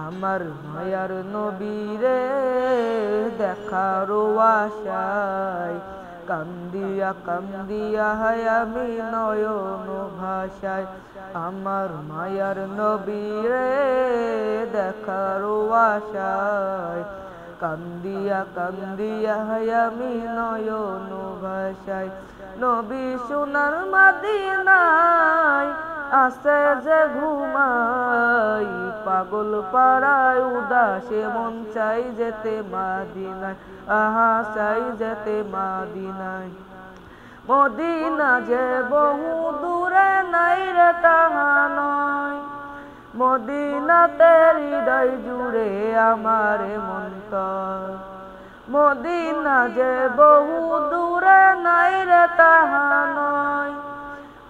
আমার মায়ার নবীরে দেখার আশায় কান্দিয়া কান্দিয়া হায় আমি নয়ন ভাষায়। আমার মায়ার নবীরে দেখার আশায় কান্দিয়া কান্দিয়া হায় আমি নয়ন ভাষায়। নবী সোনার মদিনায় আছে যে ঘুমাই, পাগল পাড়ায় উদাসে মন চাই যেতে মদিনায়, আহা চাই যেতে মদিনায়। মদিনা যে বহু দূরে নাই রে তাহা নয়, মদিনাতে হৃদয় জুড়ে আমার মন্তর। মদিনা যে বহু দূরে নাই রে তাহা নয়,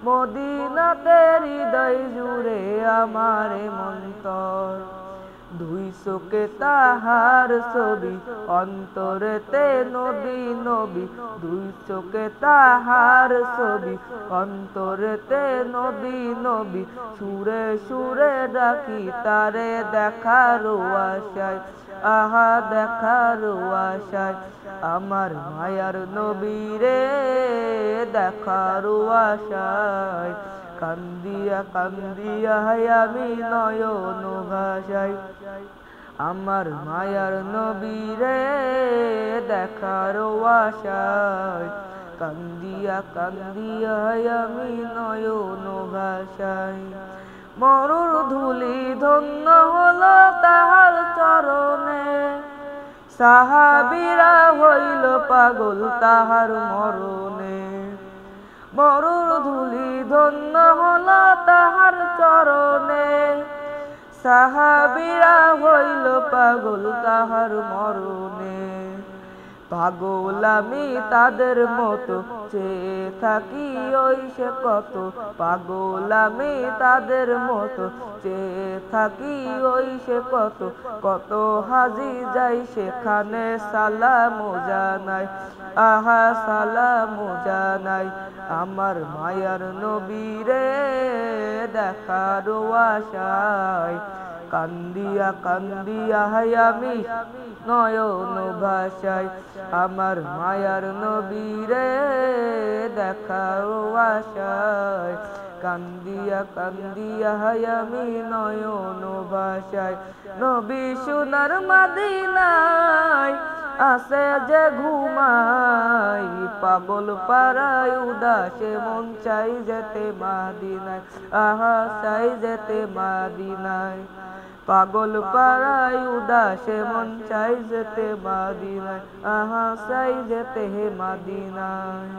মদিনাতে হৃদয় জুড়ে আমার মন্তর। দুই চোখে তাহার ছবি অন্তরেতে নবী নবী, দুই চোখে তাহার ছবি অন্তরেতে নবী নবী। সুরে সুরে ডাকি তারে দেখার আশায়, আহা দেখার আশায়। আমার মায়ার নবীরে দেখার আশায় কান্দিয়া কান্দিয়া হায় আমি নয়ন ভাষায়। আমার মায়ার নবীরে দেখার আশায় কান্দিয়া কান্দিয়া হায় আমি নয়ন ভাষায়। মরুর ধুলি ধন্য হলো তাহার চরণে, সাহাবীরা হইল পাগল তাহার মরণে। মরুর ধুলি ধন্য হলো তাহার চরণে, সাহাবীরা হইল পাগল তাহার মরণে। পাগল আমি তাদের মতো চেয়ে থাকি ওই সে কত, পাগল আমি তাদের মতো চেয়ে থাকি ওই সে কত। কত হাজি যাই সেখানে সালাম জানাই, আহা সালাম জানাই। আমার মায়ার নবীরে দেখার আশায় কান্দিয়া কান্দিয়া হায় আমি নয়ন ভাষায়। আমার মায়ার নবীরে দেখার আশায় কান্দিয়া কান্দিয়া হায় আমি নয়ন ভাষায়। নবী সোনার মদিনায় আছে যে ঘুমাই, পাগল পাড়ায় উদাসে মন চাই যেতে মদিনায়, আহা চাই যেতে মদিনায়। পাগল পাড়ায় উদাসে মন চাই যেতে মদিনায়, আহা চাই যেতে হে মদিনায়।